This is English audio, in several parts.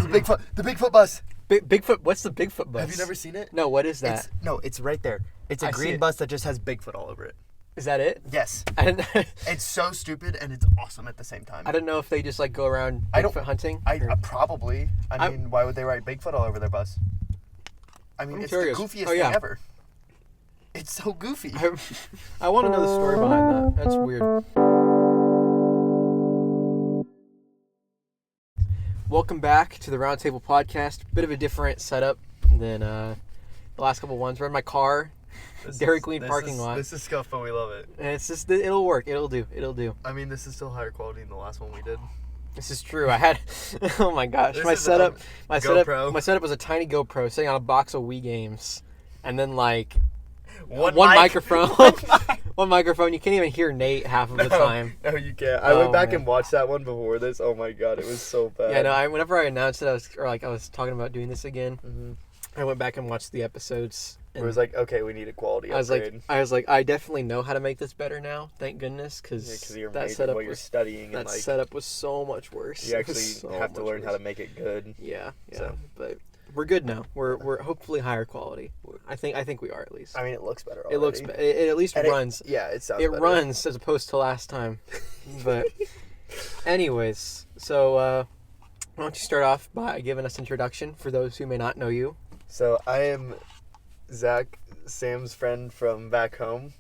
the Bigfoot bus. Bigfoot. What's the Bigfoot bus? Have you never seen it? No. What is that? It's right there. It's a green bus that just has Bigfoot all over it. Is that it? Yes. I didn't. It's so stupid and it's awesome at the same time. I don't know if they just like go around Bigfoot hunting. Probably. I mean, why would they write Bigfoot all over their bus? I mean, it's curious. the goofiest thing ever. It's so goofy. I want to know the story behind that. That's weird. Welcome back to the Roundtable podcast. Bit of a different setup than the last couple ones. We're in my car. Dairy Queen parking lot. This is scuff, but we love it. And it's just, it'll work. It'll do. I mean, this is still higher quality than the last one we did. This is true. I had, oh my gosh, my setup was a tiny GoPro sitting on a box of Wii games, and then like one microphone. One microphone. You can't even hear Nate half of the time. No, you can't. I went back and watched that one before this. Oh my god, it was so bad. Yeah, no. Whenever I announced it, I was talking about doing this again. Mm-hmm. I went back and watched the episodes. It was like, okay, we need a quality upgrade. I was like, I definitely know how to make this better now. Thank goodness, because that setup you're studying. That setup was so much worse. You actually have to learn how to make it good. Yeah. So. But we're good now. We're hopefully higher quality. I think we are at least. I mean, it looks better already. It looks. It at least runs. It sounds. It better. runs as opposed to last time. But, anyways, so why don't you start off by giving us an introduction for those who may not know you? So I am Zach, Sam's friend from back home.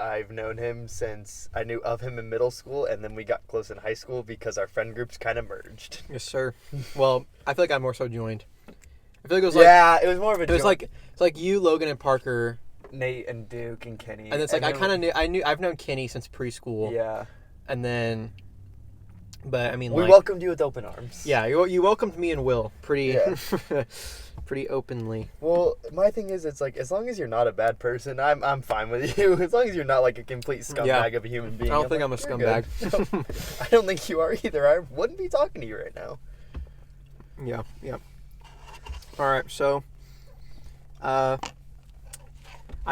I've known him since I knew of him in middle school, and then we got close in high school because our friend groups kind of merged. Yes, sir. Well, I feel like I more so joined. I feel like it was it was more of a. It was like it's like you, Logan, and Parker, Nate and Duke and Kenny, and it's like I've known Kenny since preschool. Yeah, and then. But I mean, we welcomed you with open arms. Yeah, you welcomed me and Will pretty openly. Well, my thing is, it's like as long as you're not a bad person, I'm fine with you. As long as you're not like a complete scumbag of a human being. I don't think I'm a scumbag. No, I don't think you are either. I wouldn't be talking to you right now. Yeah. All right, so I've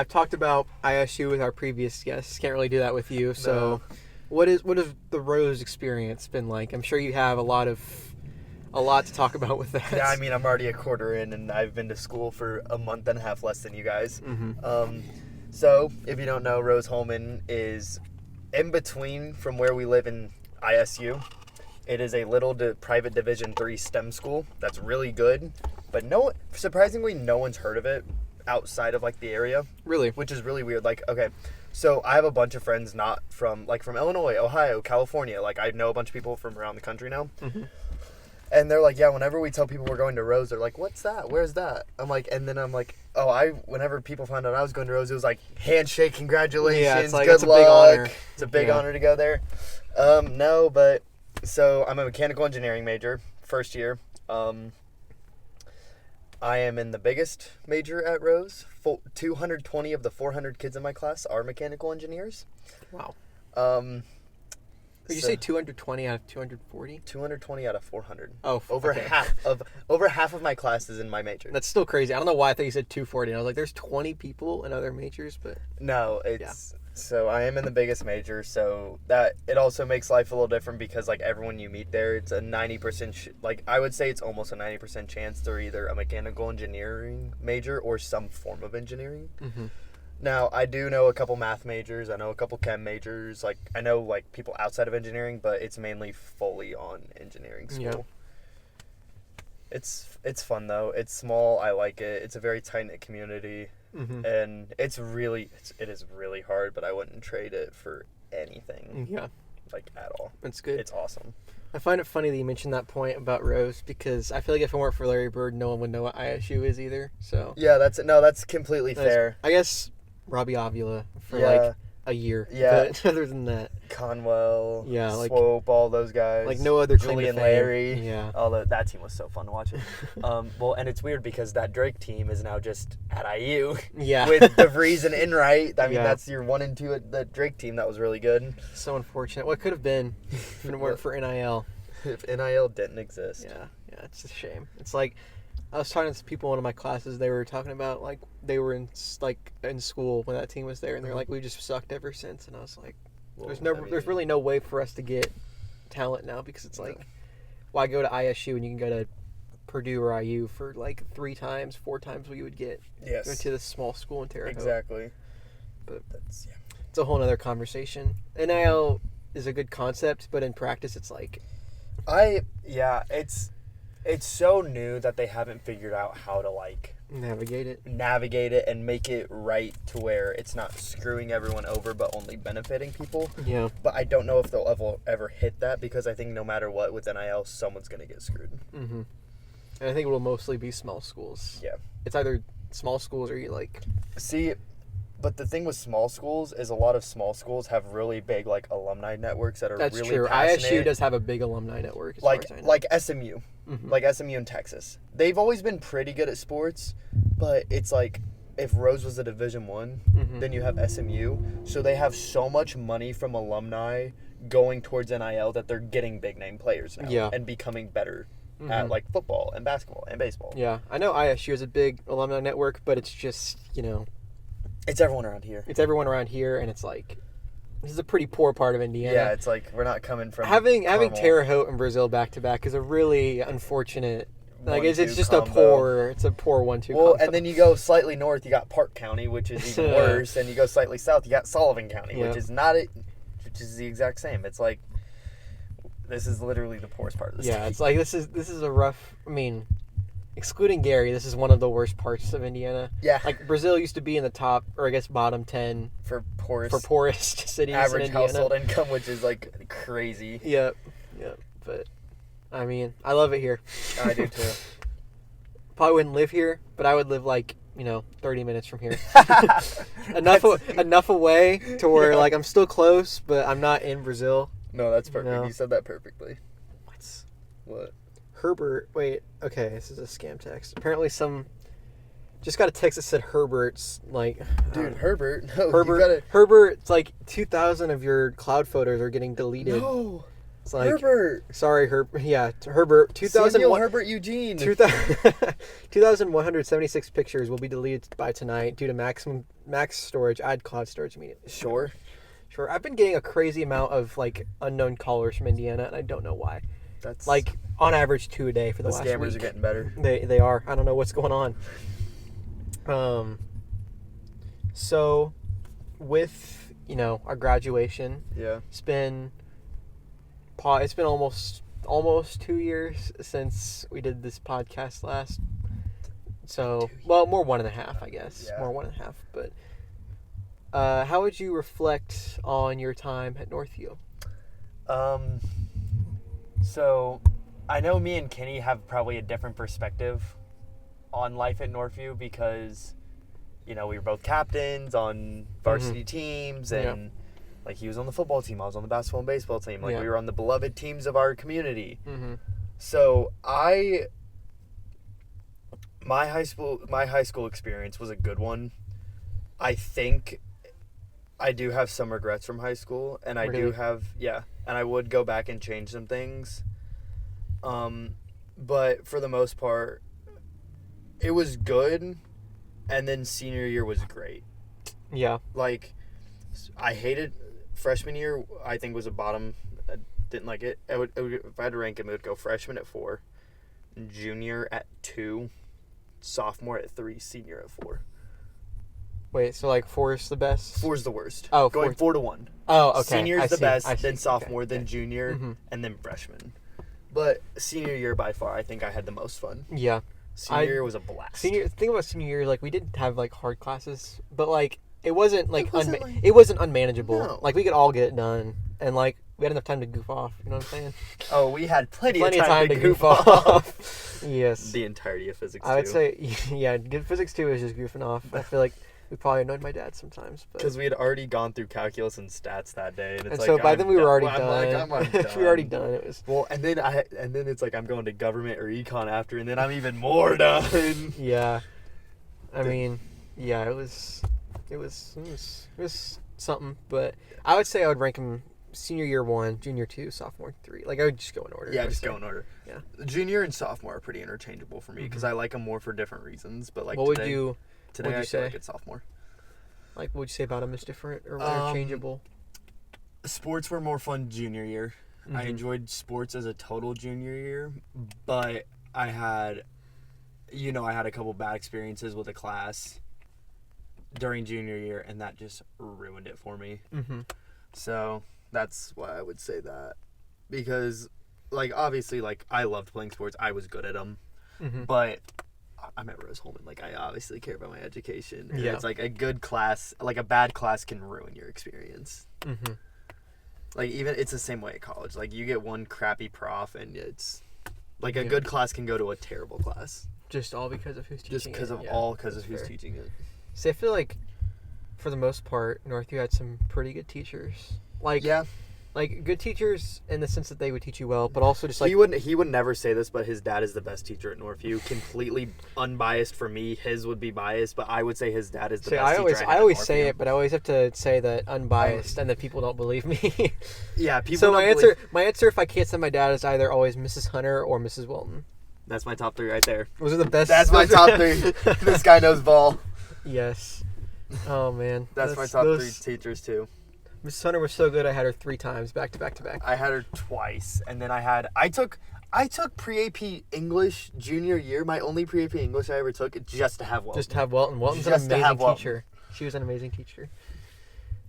talked about ISU with our previous guests. Can't really do that with you, so. No. What has the Rose experience been like? I'm sure you have a lot to talk about with that. Yeah, I mean, I'm already a quarter in, and I've been to school for a month and a half less than you guys. Mm-hmm. So, if you don't know, Rose-Hulman is in between from where we live in ISU. It is a little private Division III STEM school that's really good, but surprisingly, no one's heard of it outside of like the area. Really? Which is really weird. Like, okay. So I have a bunch of friends not from Illinois, Ohio, California. Like I know a bunch of people from around the country now. Mm-hmm. And they're like, yeah, whenever we tell people we're going to Rose, they're like, what's that? Where's that? I'm like, whenever people found out I was going to Rose, it was like, handshake, congratulations, yeah, it's like, good it's luck. A big honor. It's a big honor to go there. No, but so I'm a mechanical engineering major, first year. I am in the biggest major at Rose. 220 of the 400 kids in my class are mechanical engineers. Wow. Did you say 220 out of 240? 220 out of 400. Oh, over half of my class is in my major. That's still crazy. I don't know why I thought you said 240. And I was like, there's 20 people in other majors, but no, So I am in the biggest major, so that it also makes life a little different because like everyone you meet there, it's a 90% I would say it's almost a 90% chance they're either a mechanical engineering major or some form of engineering. Mm-hmm. Now I do know a couple math majors, I know a couple chem majors, like I know like people outside of engineering, but it's mainly fully on engineering school. Yeah. It's fun though. It's small. I like it. It's a very tight-knit community. Mm-hmm. And it is really hard, but I wouldn't trade it for anything. Yeah. Like, at all. That's good. It's awesome. I find it funny that you mentioned that point about Rose, because I feel like if it weren't for Larry Bird, no one would know what ISU is either, so. Yeah, that's completely fair. I guess Robbie Avila for, like, a year. Yeah. But other than that. Conwell. Yeah, like. Swope, all those guys. Like, no other Julian Larry. Yeah. Although that team was so fun to watch. Well, and it's weird because that Drake team is now just at IU. Yeah. With DeVries and Enright. I mean, that's your 1 and 2 at the Drake team. That was really good. So unfortunate. What could have been if it weren't for NIL. If NIL didn't exist. Yeah, it's a shame. It's like, I was talking to some people in one of my classes, they were talking about, like, they were in school when that team was there, and they're like, we just sucked ever since, and I was like, there's really no way for us to talent now because it's like, why go to ISU when you can go to Purdue or IU for like 3 times, 4 times what you would get going to this small school in Terre Haute. Exactly. But it's a whole other conversation. NIL is a good concept, but in practice, it's like, it's so new that they haven't figured out how to like navigate it and make it right to where it's not screwing everyone over but only benefiting people. Yeah. But I don't know if they'll ever hit that because I think no matter what with NIL, someone's going to get screwed. Mm-hmm. And I think it will mostly be small schools. Yeah. It's either small schools or you like... See, but the thing with small schools is a lot of small schools have really big like alumni networks that are That's really true. passionate. ISU does have a big alumni network. As like far as I know. like SMU. Mm-hmm. Like SMU in Texas. They've always been pretty good at sports, but it's like if Rose was a Division I, then you have SMU. So they have so much money from alumni going towards NIL that they're getting big name players now and becoming better at like football and basketball and baseball. Yeah, I know ISU is a big alumni network, but it's just, it's everyone around here. It's everyone around here, and it's like, this is a pretty poor part of Indiana. Yeah, it's like we're not coming from having Terre Haute and Brazil back to back is a really unfortunate. Like it's just combo. It's a poor 1-2 Well, combo. and then you go slightly north, you got Park County, which is even worse, and you go slightly south, you got Sullivan County, which is which is the exact same. It's like this is literally the poorest part of the state. Yeah, it's like this is a rough. I mean, excluding Gary, this is one of the worst parts of Indiana. Yeah, like Brazil used to be in the top, or I guess bottom 10 for poorest cities average in Indiana. household income, which is like crazy. Yep. But I mean, I love it here. I do too. Probably wouldn't live here, but I would live like 30 minutes from here. enough away to where like I'm still close, but I'm not in Brazil. No, that's perfect. No. You said that perfectly. What? Herbert. Wait. Okay, this is a scam text. Apparently, just got a text that said Herbert's like. Dude, Herbert. No, Herbert. It's like 2,000 of your cloud photos are getting deleted. No. It's like, Sorry, Herbert. Yeah, Herbert. 2001. Herbert Eugene. 2,176 pictures will be deleted by tonight due to max storage. Add cloud storage immediately. Sure. I've been getting a crazy amount of like unknown callers from Indiana, and I don't know why. That's like on average 2 a day for the last week. The scammers are getting better. They are. I don't know what's going on. So with our graduation, it's been almost 2 years since we did this podcast last. So, well, more 1.5, I guess. Yeah. More 1.5. But how would you reflect on your time at Northview? So I know me and Kenny have probably a different perspective on life at Northview because, we were both captains on varsity teams and like he was on the football team, I was on the basketball and baseball team. Like we were on the beloved teams of our community. Mm-hmm. So my high school experience was a good one. I think I do have some regrets from high school, and I do have and I would go back and change some things. But for the most part, it was good, and then senior year was great. Yeah. Like, I hated freshman year. I think was a bottom. I didn't like it. It would, if I had to rank them, it would go freshman at 4, junior at 2, sophomore at 3, senior at 4. Wait, so like 4 is the best? 4 is the worst. Oh, going 4 to 1. Oh, okay. Senior is the best, then sophomore, then junior, and then freshman. But senior year by far, I think I had the most fun. Yeah. Senior year was a blast. The thing about senior year, like we didn't have like hard classes, but like it wasn't it wasn't unmanageable. No. Like we could all get it done, and like we had enough time to goof off. You know what I'm saying? Oh, we had plenty of time to goof off. Yes. The entirety of physics. I would say, yeah, physics 2 is just goofing off. I feel like we probably annoyed my dad sometimes. Because we had already gone through calculus and stats that day, and so by then we were already done. I'm done. We were already done. It was and then it's like I'm going to government or econ after, and then I'm even more done. Yeah, I mean, yeah, it was something, but I would say I would rank him senior year 1, junior 2, sophomore 3. Like I would just go in order. Yeah, just go in order. Yeah, junior and sophomore are pretty interchangeable for me because I like them more for different reasons. But like, Today I feel like it's sophomore. Like, what would you say about them is different or interchangeable? Sports were more fun junior year. I enjoyed sports as a total junior year, but I had a couple bad experiences with a class during junior year, and that just ruined it for me. Mm-hmm. So that's why I would say that. Because, like, obviously, like, I loved playing sports. I was good at them. Mm-hmm. But I'm at Rose-Hulman. Like, I obviously care about my education. And Yeah. it's like a good class, like, a bad class can ruin your experience. Mm-hmm. Like, even, it's the same way at college. Like, you get one crappy prof, and it's, like, a good class can go to a terrible class. Just all because of who's teaching it. Just because of who's fair. teaching it. See, I feel like, for the most part, Northview had some pretty good teachers. Like, Yeah. Like, good teachers in the sense that they would teach you well, but also just like... He would never say this, but his dad is the best teacher at Northview. Completely unbiased for me. His would be biased, but I would say his dad is the best teacher I always say it, but I always have to say that unbiased and that people don't believe me. Yeah, people So don't my answer, if I can't say my dad, is either always Mrs. Hunter or Mrs. Wilton. That's my top 3 right there. Those are the best... That's my top 3. This guy knows ball. Yes. Oh, man. That's my top 3 teachers, too. Mrs. Hunter was so good, I had her 3 times, back to back to back. I had her twice, and then I took pre-AP English junior year. My only pre-AP English I ever took just to have Welton. Just to have Welton. Welton's an amazing teacher. She was an amazing teacher.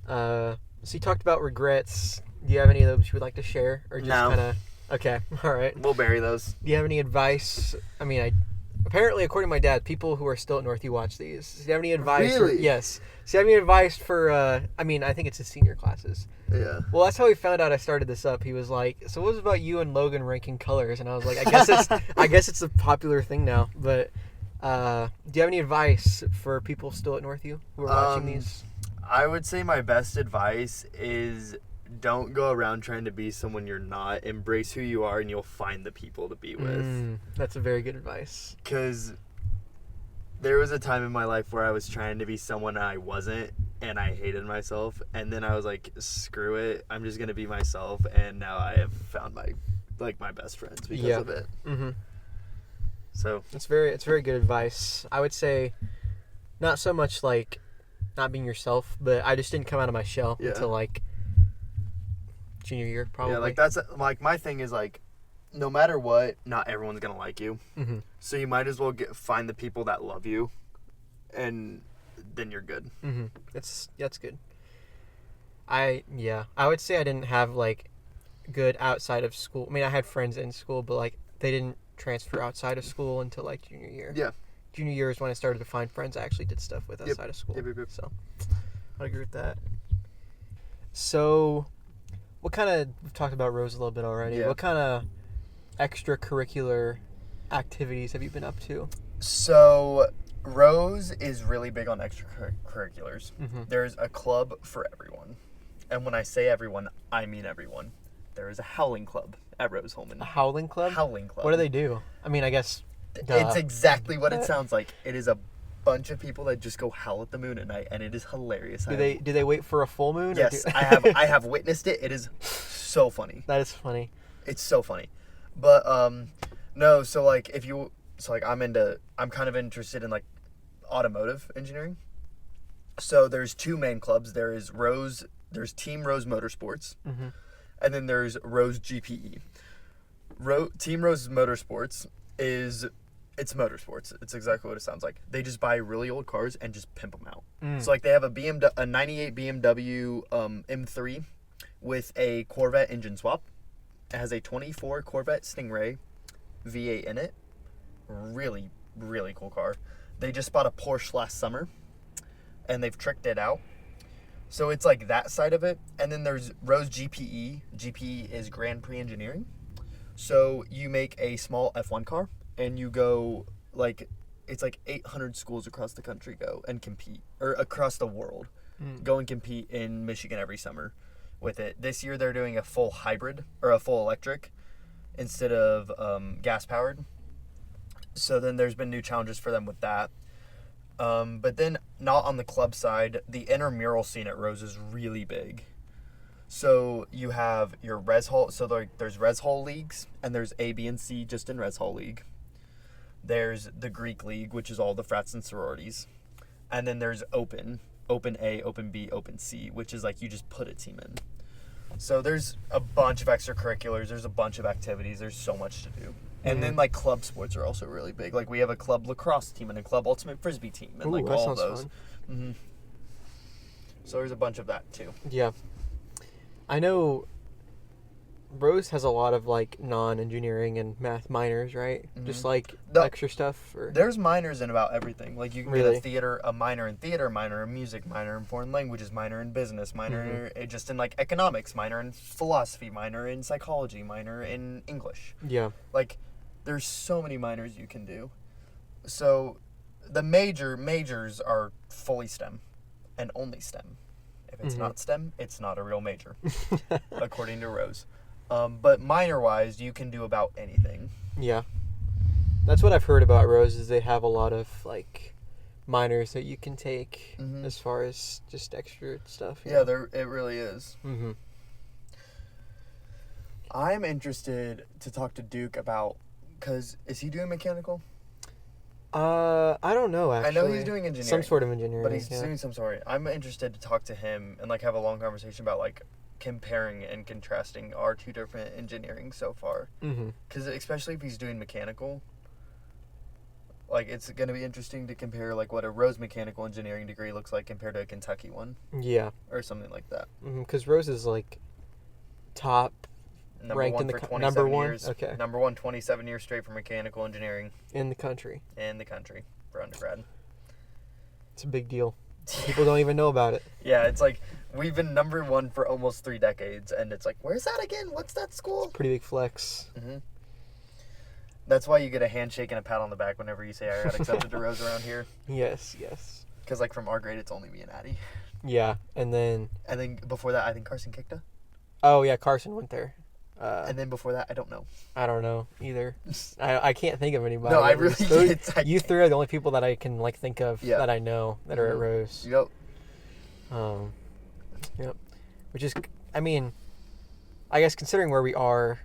So you talked about regrets. Do you have any of those you would like to share? Or just No. kind of... Okay, all right. We'll bury those. Do you have any advice? I mean, apparently, according to my dad, people who are still at Northview watch these. Do you have any advice? Really? Yes. Do you have any advice for, I think it's his senior classes. Yeah. Well, that's how he found out I started this up. He was like, so what was about you and Logan ranking colors? And I was like, I guess it's a popular thing now. But do you have any advice for people still at Northview who are watching these? I would say my best advice is don't go around trying to be someone you're not. Embrace who you are, and you'll find the people to be with. That's a very good advice. Because there was a time in my life where I was trying to be someone I wasn't, and I hated myself. And then I was like, screw it. I'm just going to be myself. And now I have found my best friends because of it. Mm-hmm. So It's very good advice. I would say not so much like not being yourself, but I just didn't come out of my shell until like junior year, probably. Yeah, like that's like my thing is like, no matter what, not everyone's gonna like you. Mm-hmm. So you might as well find the people that love you, and then you're good. Mm-hmm. That's good. I would say I didn't have like good outside of school. I mean, I had friends in school, but like they didn't transfer outside of school until like junior year. Yeah. Junior year is when I started to find friends I actually did stuff with outside of school. Yep. So I agree with that. So what kind of, we've talked about Rose a little bit already. Yeah. What kind of extracurricular activities have you been up to? So Rose is really big on extracurriculars. Mm-hmm. There's a club for everyone. And when I say everyone, I mean everyone. There is a howling club at Rose-Hulman. A howling club? Howling club. What do they do? I mean, I guess... It's exactly what it sounds like. It is a bunch of people that just go howl at the moon at night, and it is hilarious. Do they wait for a full moon? Yes, I have witnessed it. It is so funny. That is funny. It's so funny. But no, so like I'm kind of interested in like automotive engineering. So there's 2 main clubs. There's Team Rose Motorsports, Mm-hmm. and then there's Rose GPE. Team Rose Motorsports it's motorsports. It's exactly what it sounds like. They just buy really old cars and just pimp them out. So like they have a 98 BMW M3 with a Corvette engine swap. It has a 24 Corvette Stingray V8 in it. Really, really cool car. They just bought a Porsche last summer, and they've tricked it out. So it's like that side of it. And then there's Rose GPE. GPE is Grand Prix Engineering. So you make a small F1 car, and you go, like, it's like 800 schools across the country go and compete, or across the world, go and compete in Michigan every summer with it. This year they're doing a full hybrid, or a full electric, instead of gas-powered. So then there's been new challenges for them with that. But then, not on the club side, the intramural scene at Rose is really big. So you have your Res Hall. So there's Res Hall leagues, and there's A, B, and C just in Res Hall League. There's the Greek League, which is all the frats and sororities. And then there's Open A, Open B, Open C, which is like you just put a team in. So there's a bunch of extracurriculars. There's a bunch of activities. There's so much to do. And then like club sports are also really big. Like we have a club lacrosse team and a club ultimate frisbee team and like all of those. Mm-hmm. So there's a bunch of that too. Yeah. I know Rose has a lot of like non-engineering and math minors, right? Just like extra stuff. Or... There's minors in about everything. Like you can get a minor in theater, minor in music, minor in foreign languages, minor in business, minor just in like economics, minor in philosophy, minor in psychology, minor in English. Yeah. Like there's so many minors you can do. So the majors are fully STEM and only STEM. If it's not STEM, it's not a real major, according to Rose. But minor-wise, you can do about anything. Yeah. That's what I've heard about Rose, is they have a lot of, like, minors that you can take as far as just extra stuff. Yeah, it really is. Mm-hmm. I'm interested to talk to Duke about, because is he doing mechanical? I don't know, actually. I know he's doing engineering. Some sort of engineering, but he's doing some sort. I'm interested to talk to him and, like, have a long conversation about, like, comparing and contrasting our two different engineering so far. Because especially if he's doing mechanical, like, it's going to be interesting to compare, like, what a Rose mechanical engineering degree looks like compared to a Kentucky one. Yeah. Or something like that. Because Rose is, like, top... ranked in the number one? Years, okay. Number one, 27 years straight for mechanical engineering. In the country. For undergrad. It's a big deal. People don't even know about it. Yeah, it's like, we've been number one for almost 3 decades, and it's like, where's that again? What's that school? Pretty big flex. That's why you get a handshake and a pat on the back whenever you say I got accepted to Rose around here. Yes. Because, like, from our grade, it's only me and Addie. Yeah, and then... And then before that, I think Carson kicked her. Oh, yeah, Carson went there. And then before that, I don't know. I don't know either. I can't think of anybody. No, I really can't. You three are the only people that I can like think of that I know that are at Rose. Yep. Yep. Which is, I mean, I guess considering where we are,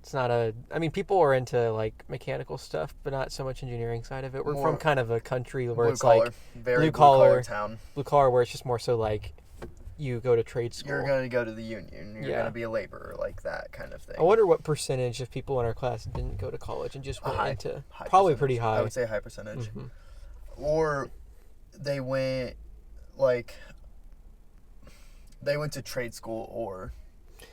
it's not a. I mean, people are into like mechanical stuff, but not so much engineering side of it. We're from kind of a country where it's like blue collar town. Blue collar, where it's just more so like. You go to trade school. You're going to go to the union. You're going to be a laborer, like that kind of thing. I wonder what percentage of people in our class didn't go to college and just went into... High probably percentage. Pretty high. I would say a high percentage. Or they went, like... They went to trade school or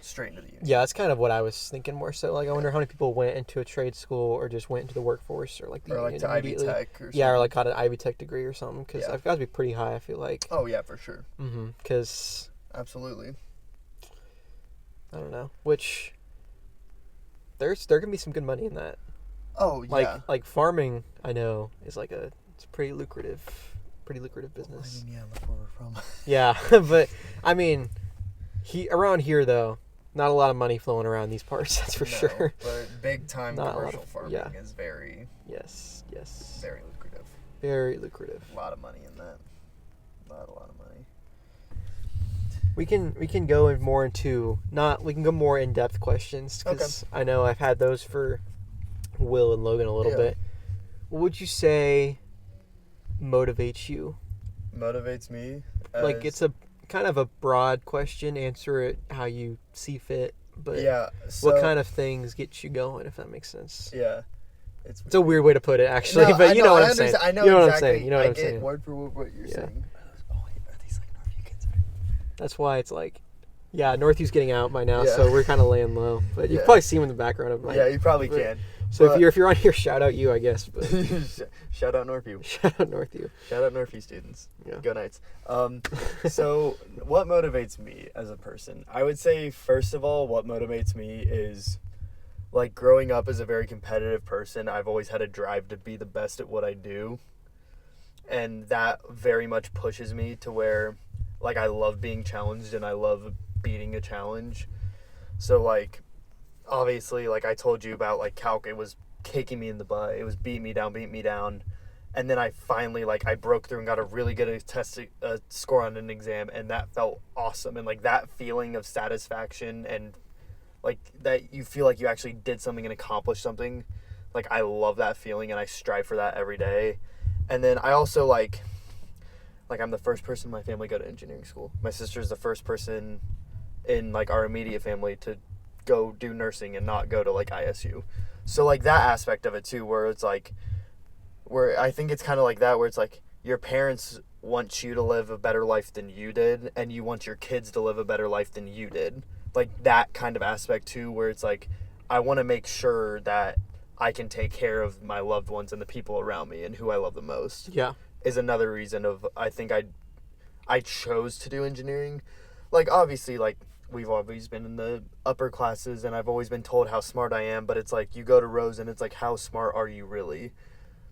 straight into the union. Yeah, that's kind of what I was thinking more so. Like, I wonder how many people went into a trade school or just went into the workforce or like the union to Ivy Tech or something. Yeah, or like got an Ivy Tech degree or something. Because I've got to be pretty high, I feel like. Oh, yeah, for sure. Because... Absolutely. I don't know. Which... there can be some good money in that. Oh, yeah. Like farming, I know, is like it's a pretty lucrative business. I mean, yeah, look where we're from. Yeah, but, I mean, around here, though, not a lot of money flowing around these parts, that's for sure. But big-time commercial farming is very... Yes. Very lucrative. Very lucrative. A lot of money in that. A lot of money. We can go more into... we can go more in-depth questions, because I know I've had those for Will and Logan a little bit. What would you say motivates you? Motivates me? Like, it's a kind of a broad question. Answer it how you see fit. But what kind of things get you going, if that makes sense? Yeah. It's a weird way to put it, actually, but you know what I'm saying. I know you know exactly. You know what I'm saying. I get word for word what you're saying. Are these like Northview kids? That's why it's like... Yeah, Northview's getting out by now, so we're kind of laying low. But you can probably see him in the background of Yeah, you probably can. So if you're on here, shout out you, I guess. But shout out Northview. Shout out Northview. Shout out Northview students. Yeah. Go Knights. So what motivates me as a person? I would say, first of all, what motivates me is, like, growing up as a very competitive person, I've always had a drive to be the best at what I do. And that very much pushes me to where, like, I love being challenged and I love beating a challenge. So, like, obviously, like I told you about, like, calc, it was kicking me in the butt. It was beat me down. And then I finally, like, I broke through and got a really good score on an exam, and that felt awesome. And, like, that feeling of satisfaction and, like, that you feel like you actually did something and accomplished something, like, I love that feeling, and I strive for that every day. And then I also, like, I'm the first person in my family to go to engineering school. My sister's the first person in like our immediate family to go do nursing and not go to like ISU. So like that aspect of it too, where it's like, where I think it's kind of like that, where it's like your parents want you to live a better life than you did, and you want your kids to live a better life than you did. Like that kind of aspect too, where it's like, I want to make sure that I can take care of my loved ones and the people around me and who I love the most. Yeah. Is another reason of, I think I chose to do engineering. Like obviously, like we've always been in the upper classes and I've always been told how smart I am, but it's like you go to Rose and it's like, how smart are you really?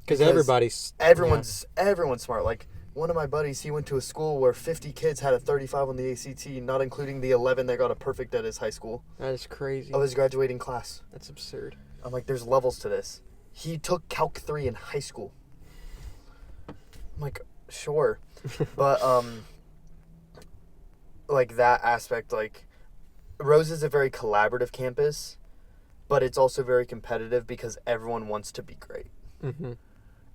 Because everyone's smart. Like one of my buddies, he went to a school where 50 kids had a 35 on the ACT, not including the 11 that got a perfect at his high school. That is crazy. Of his graduating class. That's absurd. I'm like, there's levels to this. He took Calc 3 in high school. I'm like, sure. But like that aspect, like Rose is a very collaborative campus, but it's also very competitive because everyone wants to be great. Mm-hmm.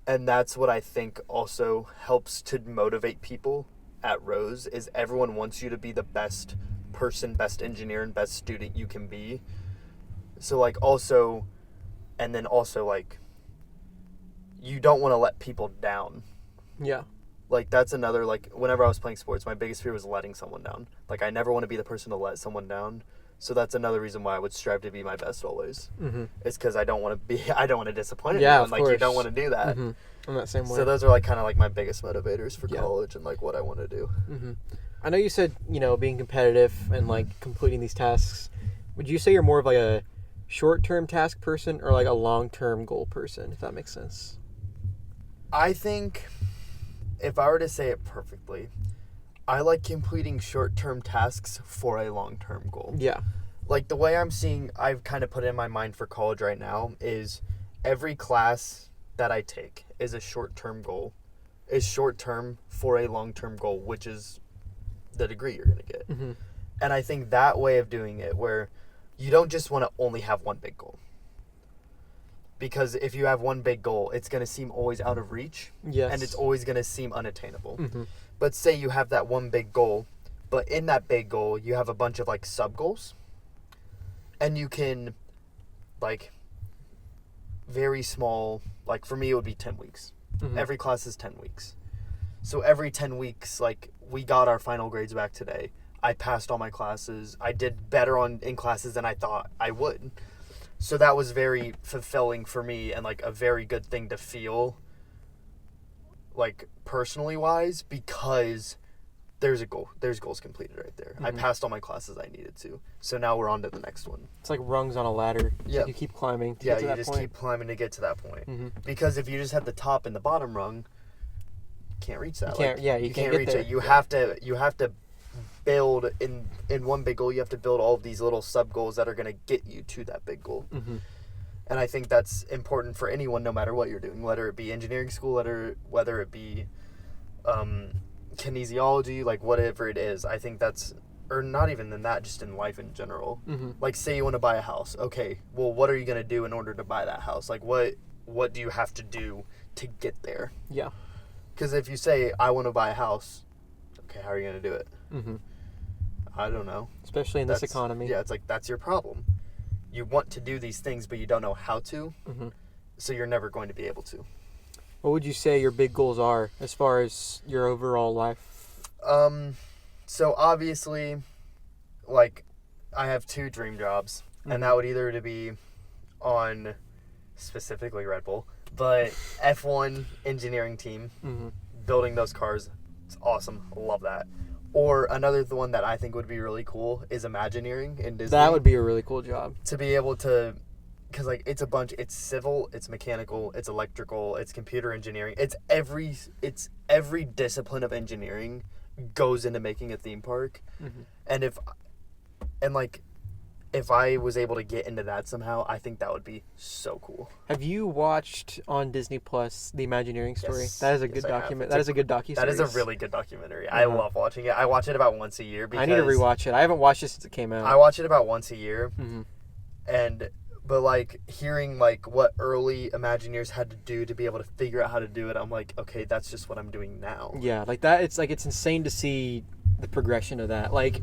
And that's what I think also helps to motivate people at Rose, is everyone wants you to be the best person, best engineer, and best student you can be. So like also, and then also like, you don't want to let people down. Yeah. Like that's another, like whenever I was playing sports, my biggest fear was letting someone down. Like I never want to be the person to let someone down. So that's another reason why I would strive to be my best always. Mm-hmm. It's because I don't want to disappoint anyone. Yeah, of like course. You don't want to do that. Mm-hmm. I'm that same way. So those are like kind of like my biggest motivators for college and like what I want to do. Mm-hmm. I know you said, being competitive and like completing these tasks. Would you say you're more of like a short-term task person or like a long-term goal person, if that makes sense? I think if I were to say it perfectly, I like completing short-term tasks for a long-term goal. Yeah. Like the way I've kind of put in my mind for college right now is every class that I take is a short-term goal, is short-term for a long-term goal, which is the degree you're going to get. Mm-hmm. And I think that way of doing it, where you don't just want to only have one big goal. Because if you have one big goal, it's going to seem always out of reach. Yes. And it's always going to seem unattainable. Mm-hmm. But say you have that one big goal, but in that big goal, you have a bunch of like sub-goals. And you can, like, very small, like for me it would be 10 weeks. Mm-hmm. Every class is 10 weeks. So every 10 weeks, like, we got our final grades back today. I passed all my classes. I did better in classes than I thought I would. So that was very fulfilling for me and, like, a very good thing to feel, like, personally wise, because there's a goal. There's goals completed right there. Mm-hmm. I passed all my classes I needed to. So now we're on to the next one. It's like rungs on a ladder. Yeah. You keep climbing to Yeah, get to you that just point. keep climbing to get to that point. Mm-hmm. Because if you just have the top and the bottom rung, you can't reach that. You can't get reach there. it. You have to build in one big goal. You have to build all of these little sub goals that are going to get you to that big goal. Mm-hmm. And I think that's important for anyone, no matter what you're doing, whether it be engineering school, whether it be kinesiology, like whatever it is. I think that's, or not even in that, just in life in general. Mm-hmm. Like say you want to buy a house. Okay, well, what are you going to do in order to buy that house? Like what do you have to do to get there? Yeah. Because if you say, I want to buy a house, okay, how are you going to do it? Mm-hmm. I don't know. Especially in this economy. Yeah, it's like, that's your problem. You want to do these things, but you don't know how to, Mm-hmm. so you're never going to be able to. What would you say your big goals are as far as your overall life? So obviously, like, I have 2 dream jobs, Mm-hmm. and that would either to be on, specifically Red Bull, but F1 engineering team, Mm-hmm. building those cars. It's awesome. Love that. Or another one that I think would be really cool is Imagineering in Disney. That would be a really cool job. To be able to, because like it's civil, it's mechanical, it's electrical, it's computer engineering. It's every discipline of engineering goes into making a theme park. Mm-hmm. And if I was able to get into that somehow, I think that would be so cool. Have you watched on Disney Plus the Imagineering story? Yes. That is a good Yes, I have. document. That is a good docu-series. That is a really good documentary. I love watching it. I watch it about once a year because I need to rewatch it. I haven't watched it since it came out. I watch it about once a year. Mm-hmm. But like hearing like what early Imagineers had to do to be able to figure out how to do it, I'm like, okay, that's just what I'm doing now. Yeah, like that. It's insane to see the progression of that. Like,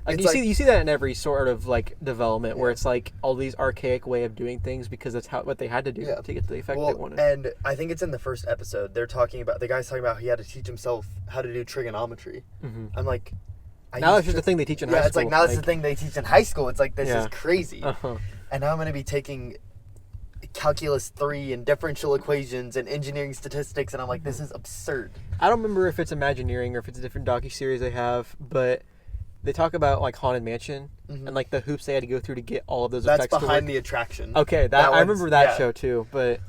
Like It's you see that in every sort of like development where Yeah. it's like all these archaic way of doing things because that's what they had to do Yeah. to get to the effect they well, wanted. and I think it's in the first episode. The guy's talking about he had to teach himself how to do trigonometry. Mm-hmm. I'm like, Now that's just the thing they teach in high yeah, school. it's like now that's the thing they teach in high school. It's like this is crazy. Uh-huh. And now I'm going to be taking calculus 3 and differential equations and engineering statistics, and I'm like, this is absurd. I don't remember if it's Imagineering or if it's a different docuseries they have, but they talk about like Haunted Mansion and like the hoops they had to go through to get all of those That's effects to behind work. the attraction. Okay, I remember that yeah. show too, but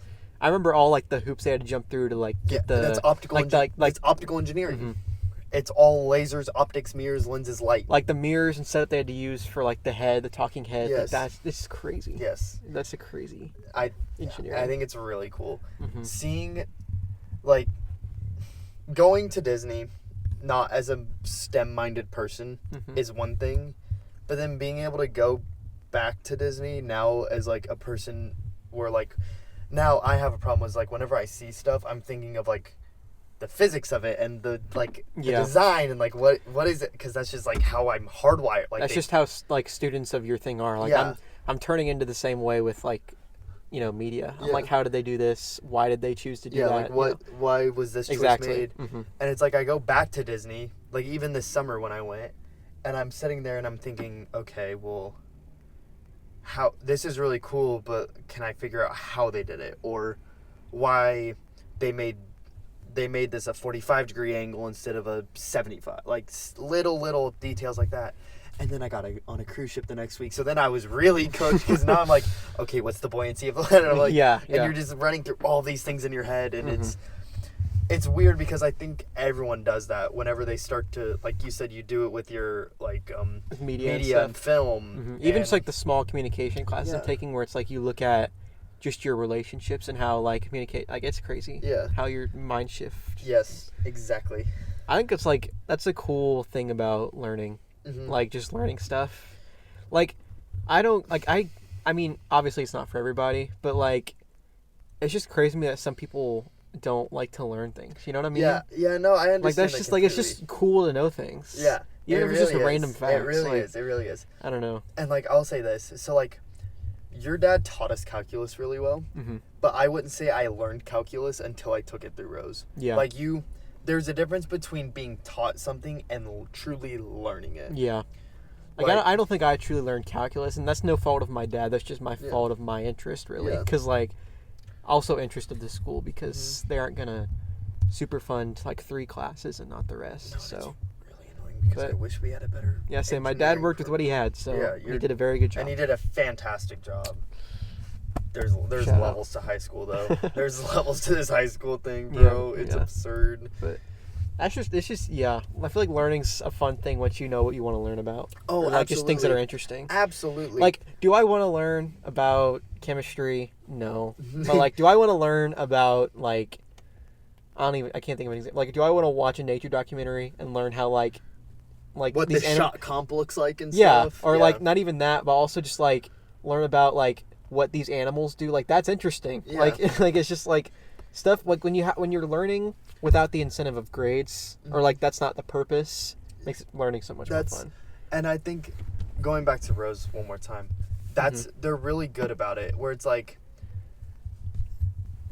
I remember all like the hoops they had to jump through to like get the that's optical it's optical engineering. Mhm. It's all lasers, optics, mirrors, lenses, light. like the mirrors and setup they had to use for like the talking head. Yes. Like this is crazy. Yes. That's a crazy I engineering. think it's really cool. Mhm. Seeing, like, going to Disney, not as a STEM-minded person, Mhm. is one thing, but then being able to go back to Disney now as, like, a person where, like, now I have a problem with, like, whenever I see stuff, I'm thinking of, like, the physics of it and the, like, the design and, like, what is it? Because that's just, like, how I'm hardwired. Like, that's just how like students of your thing are. Like Yeah. I'm turning into the same way with like, media. I'm Yeah. like, how did they do this? Why did they choose to do that? like, why was this choice Exactly. made? Mhm. And it's like I go back to Disney, like even this summer when I went, and I'm sitting there and I'm thinking, okay, well, how this is really cool, but can I figure out how they did it or why they made this a 45-degree angle instead of a 75? Like little details like that. And then I got on a cruise ship the next week, so then I was really cooked because now I'm like, okay, what's the buoyancy of the land? And I'm like, Yeah. and you're just running through all these things in your head, and it's weird because I think everyone does that whenever they start to, like you said, you do it with your like media and film, Even just and- like the small communication classes I'm Yeah. taking where it's like you look at just your relationships and how like communicate. Like it's crazy. Yeah. How your mind shift. Yes, exactly. I think it's like that's a cool thing about learning. Mhm. Like just learning stuff. Like I don't like I mean obviously it's not for everybody, but like it's just crazy to me that some people don't like to learn things. You know what I mean? Yeah, no, I understand. Like that's that just like it's completely. just cool to know things. Yeah. Even if it's just a random fact. It really like, is. It really is. I don't know. And like I'll say this, so like your dad taught us calculus really well, Mhm. but I wouldn't say I learned calculus until I took it through Rose. Yeah. Like there's a difference between being taught something and truly learning it. Yeah. Like I don't think I truly learned calculus, and that's no fault of my dad. That's just my fault of my interest, really. Yeah. Because like, also interest of the school because they aren't gonna super fund like 3 classes and not the rest. No, so it's really annoying because I But- wish we had a better. yeah, say my dad engineering worked with what he had, so Yeah, he did a very good job. And he did a fantastic job. There's Shout out. levels to high school though. There's levels to this high school thing, bro. Yeah, It's yeah. absurd. But it's just yeah. I feel like learning's a fun thing once you know what you want to learn about. Oh, Or, like just things that are absolutely. interesting. Absolutely. Like, do I want to learn about chemistry? No. But like, do I want to learn about like, I can't think of an example. Like, do I want to watch a nature documentary and learn how like what these the shot comp looks like and yeah, stuff. or like not even that, but also just like learn about like what these animals do. Like that's interesting. Yeah. Like like it's just like stuff like when you're learning without the incentive of grades or like that's not the purpose makes learning so much more fun. And I think going back to Rose one more time, that's they're really good about it. Where it's like,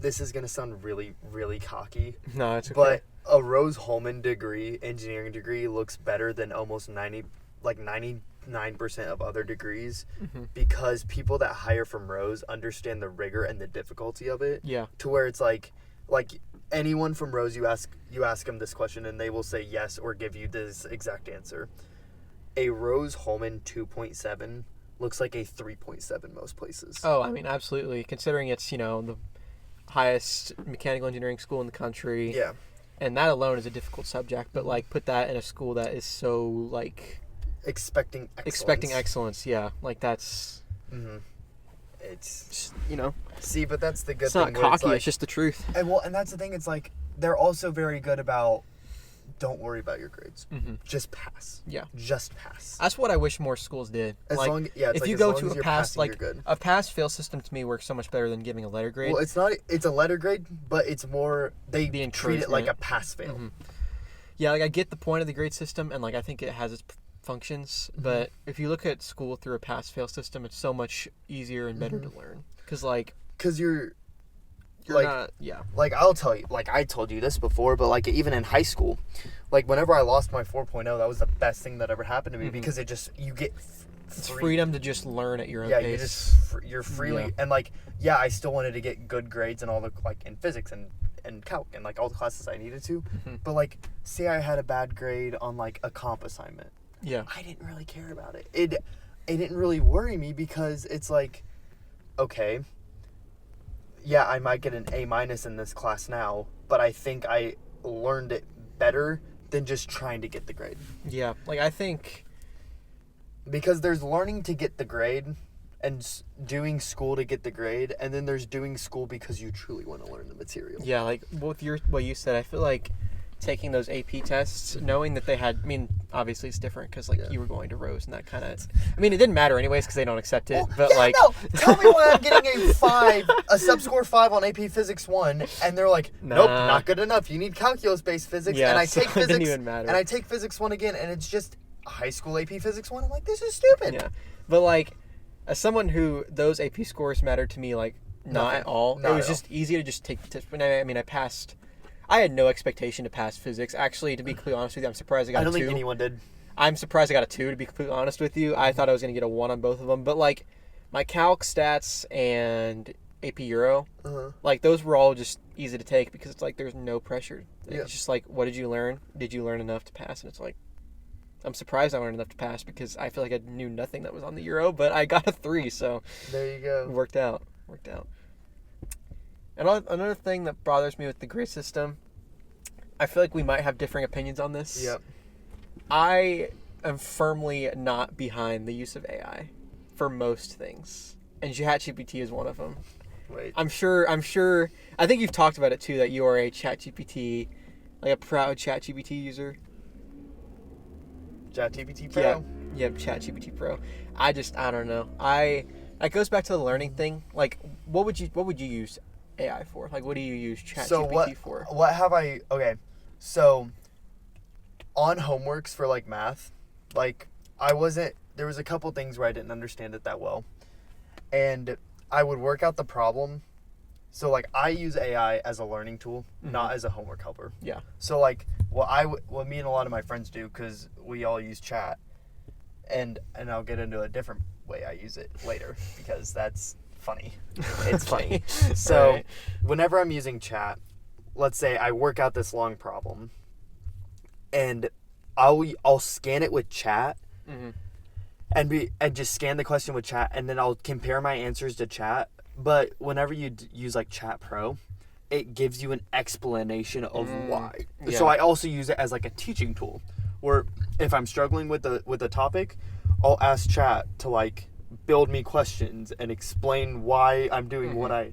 this is gonna sound really, really cocky, No, it's okay. but a Rose-Hulman degree, engineering degree, looks better than almost 99% of other degrees because people that hire from Rose understand the rigor and the difficulty of it. Yeah. To where it's like anyone from Rose, you ask them this question and they will say yes or give you this exact answer. A Rose-Hulman 2.7 looks like a 3.7 most places. Oh, I mean, absolutely. Considering it's, the highest mechanical engineering school in the country. Yeah. And that alone is a difficult subject, but like put that in a school that is so like Expecting excellence, yeah. Like that's It's just, see, but that's the good it's thing. not where cocky, like, it's just the truth. and that's the thing. It's like they're also very good about don't worry about your grades. Just pass. Yeah. Just pass. That's what I wish more schools did. As like, long, yeah, it's if like you as go long to as a you're pass, passing, like you're good. a pass-fail system to me works so much better than giving a letter grade. Well, it's not. It's a letter grade, but it's more. They treat it like encouragement. a pass fail. Yeah, like I get the point of the grade system, and like I think it has its functions, but if you look at school through a pass-fail system, it's so much easier and better to learn. Because you're like, not, yeah. Like, I'll tell you, like, I told you this before, but, like, even in high school, like, whenever I lost my 4.0, that was the best thing that ever happened to me because it just, you get it's freedom to just learn at your own pace. You're freely, and, like, I still wanted to get good grades and all the, like, in physics and calc and, like, all the classes I needed to, but, like, say I had a bad grade on, like, a comp assignment. Yeah. I didn't really care about it. It didn't really worry me because it's like, okay, yeah, I might get an A- in this class now, but I think I learned it better than just trying to get the grade. Yeah, like, I think... Because there's learning to get the grade and doing school to get the grade, and then there's doing school because you truly want to learn the material. Yeah, like, with what you said, I feel like taking those AP tests, knowing that they had... I mean, obviously it's different because, like, you were going to Rose and that kind of... I mean, it didn't matter anyways because they don't accept it, but, like... No, tell me why I'm getting a sub-score 5 on AP Physics 1, and they're like, nope, not good enough. You need calculus-based physics, and I take physics, it didn't even matter. And I take Physics 1 again, and it's just high school AP Physics 1. I'm like, this is stupid. Yeah, but, like, as someone who those AP scores mattered to me, like, not at all. It was just easy to just take the test. I mean, I passed... I had no expectation to pass physics. Actually, to be completely honest with you, I'm surprised I got a 2. I don't think anyone did. I'm surprised I got a 2, to be completely honest with you. I thought I was going to get a 1 on both of them. But, like, my calc, stats, and AP Euro, like, those were all just easy to take because it's like there's no pressure. It's just like, what did you learn? Did you learn enough to pass? And it's like, I'm surprised I learned enough to pass because I feel like I knew nothing that was on the Euro, but I got a 3, so... There you go. It worked out. And another thing that bothers me with the grade system, I feel like we might have differing opinions on this. Yep. I am firmly not behind the use of AI for most things, and ChatGPT is one of them. Wait. I'm sure. I think you've talked about it too. That you are a ChatGPT, like a proud ChatGPT user. ChatGPT Pro. Yeah, ChatGPT Pro. I don't know. It goes back to the learning thing. Like, what would you use AI for? Like, what do you use ChatGPT for? Okay, so on homeworks for, like, math, like, there was a couple things where I didn't understand it that well, and I would work out the problem. So, like, I use AI as a learning tool, not as a homework helper. Yeah. So, like, what me and a lot of my friends do, because we all use chat, and I'll get into a different way I use it later, because that's funny. It's funny. So, whenever I'm using chat, let's say I work out this long problem, and I'll scan it with chat, and just scan the question with chat, and then I'll compare my answers to chat. But whenever you use, like, Chat Pro, it gives you an explanation of why. Yeah. So I also use it as, like, a teaching tool, where if I'm struggling with the topic, I'll ask chat to, like, build me questions and explain why I'm doing what I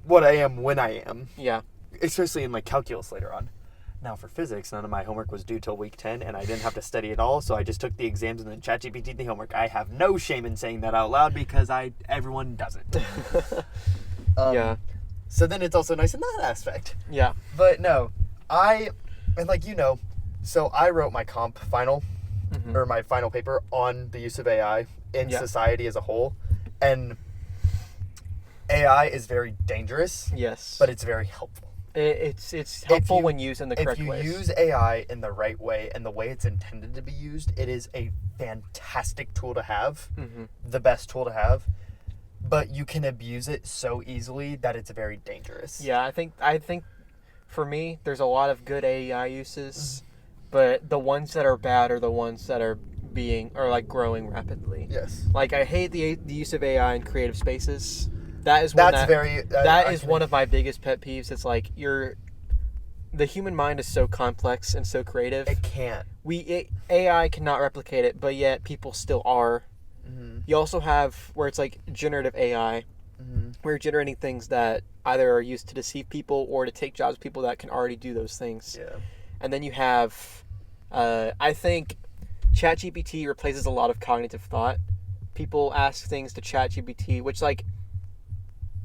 am when I am. Yeah. Especially in, like, calculus later on. Now, for physics, none of my homework was due till week 10, and I didn't have to study at all, so I just took the exams and then ChatGPT did the homework. I have no shame in saying that out loud because everyone does it. Yeah. So then it's also nice in that aspect. Yeah. But no, so I wrote my comp final, or my final paper on the use of AI in society as a whole, and AI is very dangerous. Yes. But it's very helpful. It's helpful when used in the correct way. If you use AI in the right way and the way it's intended to be used, it is a fantastic tool to have, the best tool to have. But you can abuse it so easily that it's very dangerous. Yeah, I think for me, there's a lot of good AI uses, but the ones that are bad are the ones that are growing rapidly. Yes. Like, I hate the use of AI in creative spaces. That is one of my biggest pet peeves. It's like the human mind is so complex and so creative. It can't. AI cannot replicate it, but yet people still are. You also have where it's like generative AI, where you're generating things that either are used to deceive people or to take jobs of people that can already do those things. Yeah. And then you have, I think, ChatGPT replaces a lot of cognitive thought. People ask things to ChatGPT, which, like,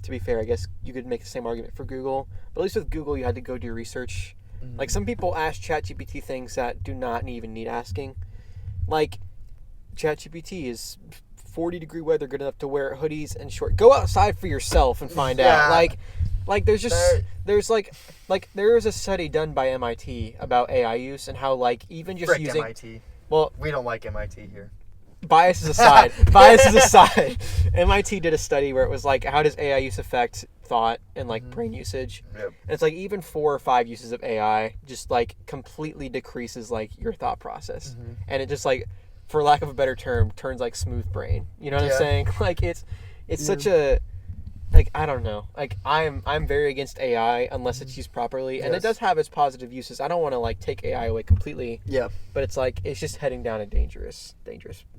to be fair, I guess you could make the same argument for Google. But at least with Google, you had to go do research. Like, some people ask ChatGPT things that do not even need asking. like ChatGPT is 40-degree weather good enough to wear hoodies and short. Go outside for yourself and find out. Like there's just there is a study done by MIT about AI use and how like even just Frick using MIT. Well, We don't like MIT here. biases aside, MIT did a study where it was like, how does AI use affect thought and like brain usage? Yep. And it's like even 4 or 5 uses of AI just like completely decreases like your thought process, and it just like, for lack of a better term, turns like smooth brain. You know what I'm saying? Like it's such a, like, I don't know. Like I'm very against AI unless it's used properly, and it does have its positive uses. I don't want to like take AI away completely. Yeah. But it's like it's just heading down a dangerous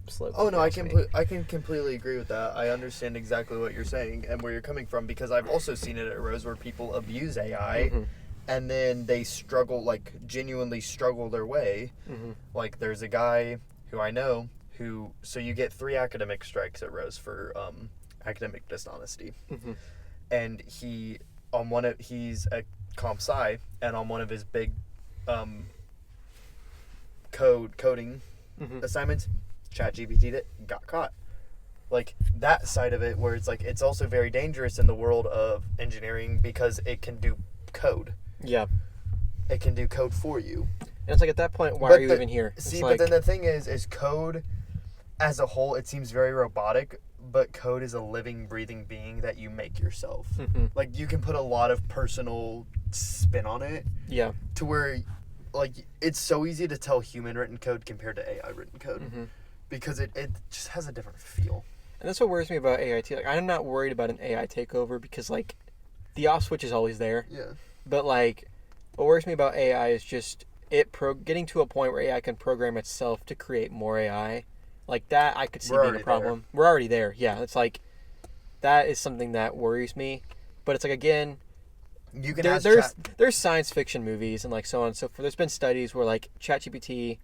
slope. Oh no, I can completely agree with that. I understand exactly what you're saying and where you're coming from, because I've also seen it at Rose where people abuse AI and then they struggle, like genuinely struggle their way. Like there's a guy who I know who, so you get 3 academic strikes at Rose for academic dishonesty. And he's a comp sci, and on one of his big coding assignments, ChatGPT got caught. Like that side of it, where it's like it's also very dangerous in the world of engineering because it can do code. Yeah. It can do code for you. And it's like, at that point, why are you even here? See, but then the thing is code as a whole, it seems very robotic, but code is a living, breathing being that you make yourself. Like you can put a lot of personal spin on it. Yeah. To where, like, it's so easy to tell human written code compared to AI written code, because it just has a different feel. And that's what worries me about AI too. Like, I'm not worried about an AI takeover because like the off switch is always there. Yeah. But like, what worries me about AI is just getting to a point where AI can program itself to create more AI. Like that, I could see being a problem. We're already there. Yeah, it's like that is something that worries me. But it's like, again, you can there's science fiction movies and like so on and so forth. There's been studies where like ChatGPT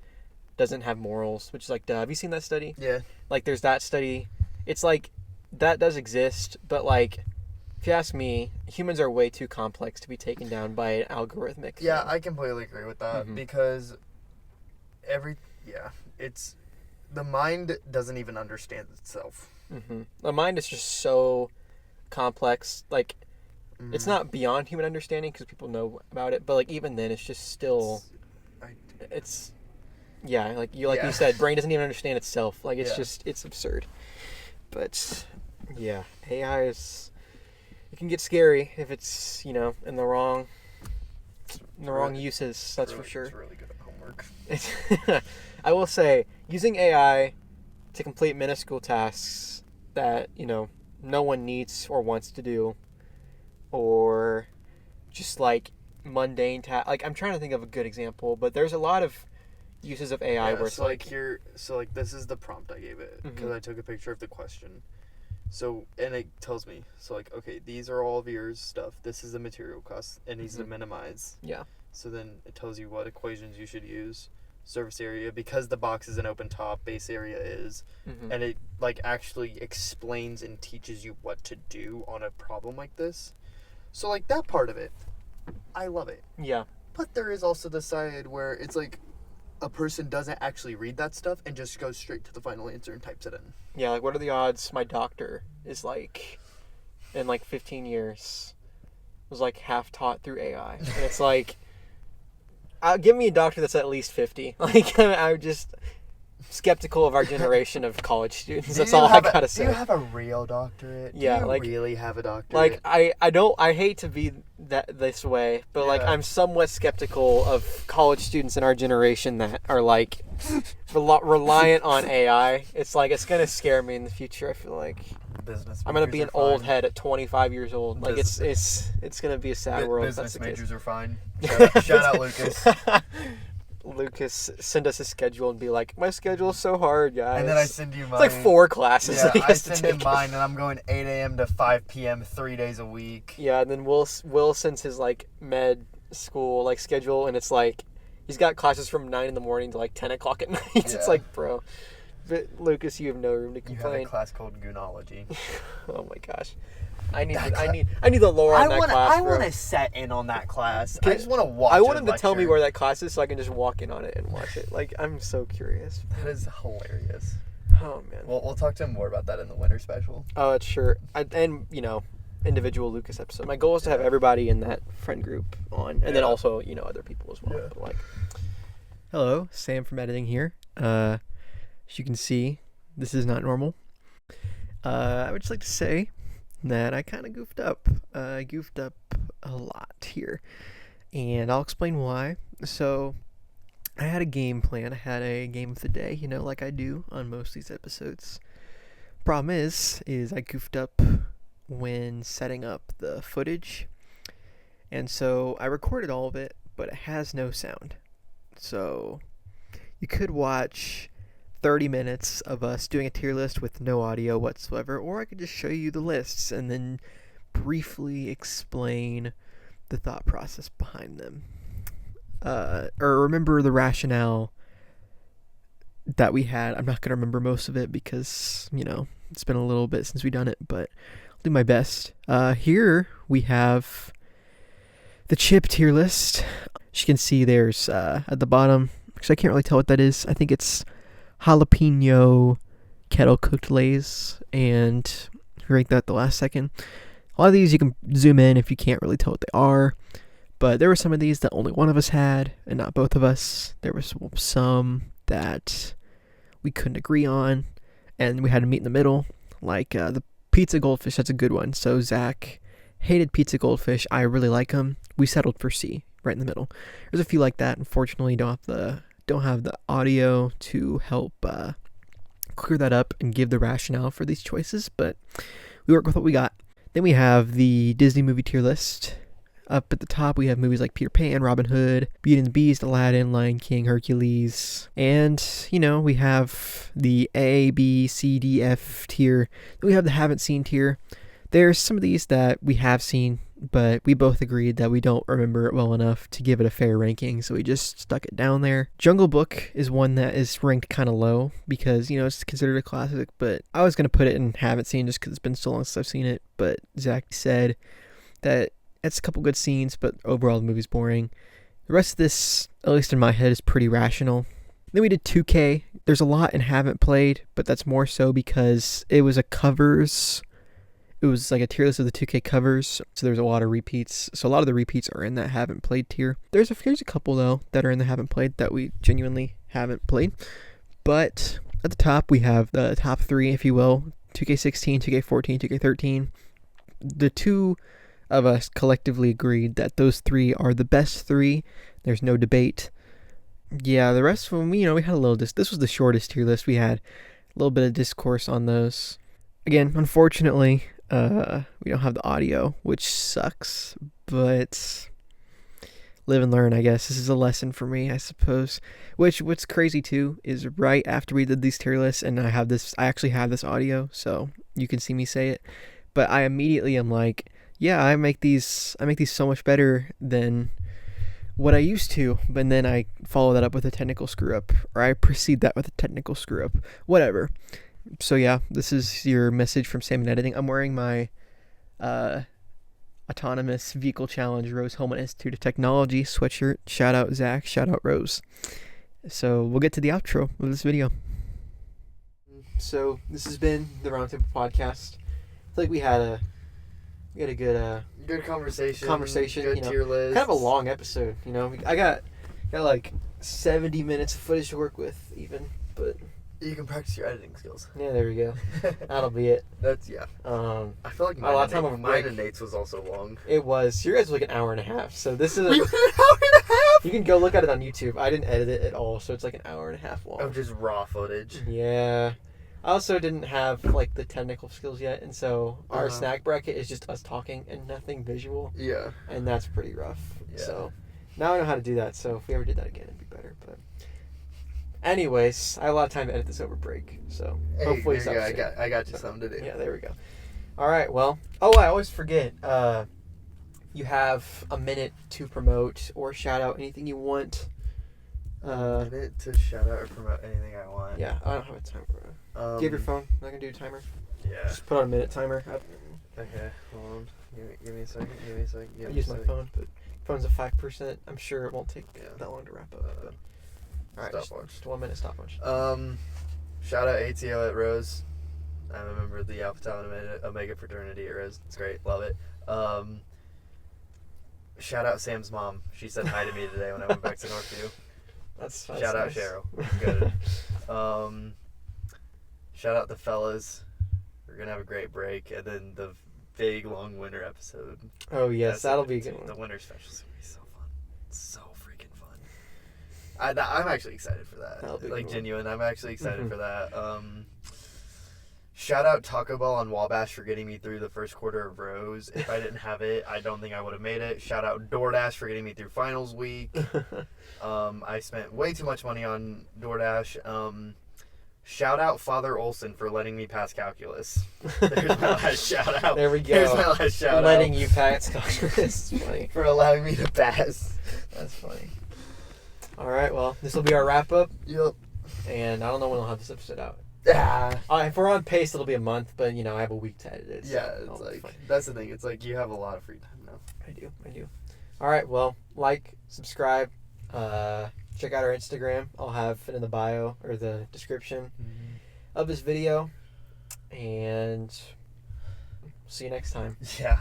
doesn't have morals, which is like, duh. Have you seen that study? Yeah. Like there's that study. It's like that does exist, but like, if you ask me, humans are way too complex to be taken down by an algorithmic thing. Yeah, I completely agree with that, because it's the mind doesn't even understand itself. The mind is just so complex. Like, it's not beyond human understanding because people know about it, but like even then, it's just still, like you said, brain doesn't even understand itself. Like it's absurd. But yeah, AI it can get scary if it's in the wrong uses. That's for sure. It's really good at homework. I will say, using AI to complete minuscule tasks that no one needs or wants to do, or just like mundane tasks. Like, I'm trying to think of a good example, but there's a lot of uses of AI where it's this is the prompt I gave it, because I took a picture of the question. So, and it tells me, okay, these are all of your stuff. This is the material cost. It needs to minimize. Yeah. So then it tells you what equations you should use. Surface area, because the box is an open top, base area is. And it like actually explains and teaches you what to do on a problem like this. So like that part of it, I love it. Yeah. But there is also the side where it's like a person doesn't actually read that stuff and just goes straight to the final answer and types it in. Yeah, like what are the odds my doctor is like, in like 15 years, was like half taught through AI? And it's like, give me a doctor that's at least 50. Like, I'm just skeptical of our generation of college students. That's all I gotta say. Do you have a real doctorate? Yeah, do you really have a doctorate? Like, I hate to be this way, but like, I'm somewhat skeptical of college students in our generation that are like reliant on AI. It's like, it's gonna scare me in the future. I feel like I'm gonna be an old head at 25 years old. Like, it's gonna be a sad world. Business majors are fine. Shout out Lucas. Lucas, send us a schedule and be like, my schedule is so hard, guys. And then I send you mine. It's like 4 classes. Yeah, I send him mine, and I'm going 8 a.m. to 5 p.m. 3 days a week. Yeah, and then Will sends his like med school like schedule, and it's like he's got classes from 9 in the morning to like 10 o'clock at night. Yeah. It's like, bro. But Lucas, you have no room to You had a complain. class called Goonology. Oh my gosh. I need the lore on that class. I bro. want to set in on that class. Can- I just want to watch. I want him a to tell me lecture. where that class is so I can just walk in on it and watch it. Like, I'm so curious. That is hilarious. Oh man. We'll talk to him more about that in the winter special. Oh, it's sure. And individual Lucas episode. My goal is to have everybody in that friend group on, and then also other people as well. Yeah. But like, hello, Sam from editing here. As you can see, this is not normal. I would just like to say that I kind of goofed up. I goofed up a lot here, and I'll explain why. So, I had a game plan. I had a game of the day, like I do on most of these episodes. Problem is I goofed up when setting up the footage, and so I recorded all of it, but it has no sound. So, you could watch 30 minutes of us doing a tier list with no audio whatsoever, or I could just show you the lists and then briefly explain the thought process behind them. Or remember the rationale that we had. I'm not going to remember most of it because, it's been a little bit since we've done it, but I'll do my best. Here we have the chip tier list. As you can see, there's at the bottom, because I can't really tell what that is. I think it's jalapeno kettle cooked Lay's, and rank that at the last second. A lot of these you can zoom in if you can't really tell what they are, but there were some of these that only one of us had and not both of us. There was some that we couldn't agree on and we had to meet in the middle, like the pizza goldfish. That's a good one. So Zach hated pizza goldfish. I really like them. We settled for C, right in the middle. There's a few like that. Unfortunately, don't have the audio to help clear that up and give the rationale for these choices, but we work with what we got. Then we have the Disney movie tier list. Up at the top, we have movies like Peter Pan, Robin Hood, Beauty and the Beast, Aladdin, Lion King, Hercules, and we have the A, B, C, D, F tier. Then we have the haven't seen tier. There's some of these that we have seen, but we both agreed that we don't remember it well enough to give it a fair ranking, so we just stuck it down there. Jungle Book is one that is ranked kind of low because, it's considered a classic, but I was going to put it in haven't seen just because it's been so long since I've seen it, but Zach said that it's a couple good scenes, but overall the movie's boring. The rest of this, at least in my head, is pretty rational. Then we did 2K. There's a lot in haven't played, but that's more so because it was a covers. It was like a tier list of the 2K covers, so there's a lot of repeats. So a lot of the repeats are in that haven't played tier. There's a couple, though, that are in the haven't played that we genuinely haven't played. But at the top, we have the top three, if you will, 2K16, 2K14, 2K13. The two of us collectively agreed that those three are the best three. There's no debate. Yeah, the rest of them, we had a little... This was the shortest tier list. We had a little bit of discourse on those. Again, unfortunately, we don't have the audio, which sucks, but live and learn, I guess. This is a lesson for me, I suppose. What's crazy, too, is right after we did these tier lists, and I actually have this audio, so you can see me say it, but I immediately am like, yeah, I make these so much better than what I used to, but then I follow that up with a technical screw up, or I precede that with a technical screw up, whatever. So yeah, this is your message from Sam in Editing. I'm wearing my Autonomous Vehicle Challenge Rose-Hulman Institute of Technology sweatshirt. Shout out Zach, shout out Rose. So we'll get to the outro of this video. So this has been the Roundtable podcast. I feel like we had a good conversation. Good tier list. Kind of a long episode, I got like 70 minutes of footage to work with, even, but you can practice your editing skills. Yeah, there we go. That'll be it. That's I feel like mine and Nate's was also long. It was. Your guys were like an hour and a half. So this is We went an hour and a half. You can go look at it on YouTube. I didn't edit it at all, so it's like an hour and a half long. Of just raw footage. Yeah. I also didn't have like the technical skills yet, and so our snack bracket is just us talking and nothing visual. Yeah. And that's pretty rough. Yeah. So now I know how to do that. So if we ever did that again, it'd be better. But anyways, I have a lot of time to edit this over break. So hopefully it's I got you something to do. Yeah, there we go. All right. Well. Oh, I always forget. You have a minute to promote or shout out anything you want. a minute to shout out or promote anything I want. Yeah, I don't have a timer. Do you have your phone? I'm not gonna do a timer. Yeah. Just put on a minute timer. Okay, hold on. Give me a second. Give me a second. I use my phone, but phone's at 5%. I'm sure it won't take that long to wrap up. But all right, just 1 minute stopwatch. Shout out ATO at Rose. I'm a member of the Alpha Tau Omega fraternity at Rose. It's great, love it. Shout out Sam's mom. She said hi to me today when I went back to Northview. That's Shout out nice. Cheryl. Good. Shout out the fellas. We're gonna have a great break, and then the big long winter episode. Oh yes, that'll be a good one. The winter special's gonna be so fun. It's so freaking fun. I'm actually excited for that. That'll be like cool. genuine. I'm actually excited for that. Shout out Taco Bell on Wabash for getting me through the first quarter of Rose. If I didn't have it, I don't think I would have made it. Shout out DoorDash for getting me through finals week. I spent way too much money on DoorDash. Shout out Father Olson for letting me pass calculus. There's my last shout out. There we go. There's my last shout out. Letting you pass calculus. That's funny. For allowing me to pass. That's funny. All right, well, this will be our wrap up, Yep. and I don't know when we'll have this episode out. Ah. If we're on pace, it'll be a month, but I have a week to edit it. So Yeah, it's it'll be like fine. that's the thing. It's like you have a lot of free time now. I do. All right, well, subscribe, check out our Instagram. I'll have it in the bio or the description of this video, and see you next time. Yeah.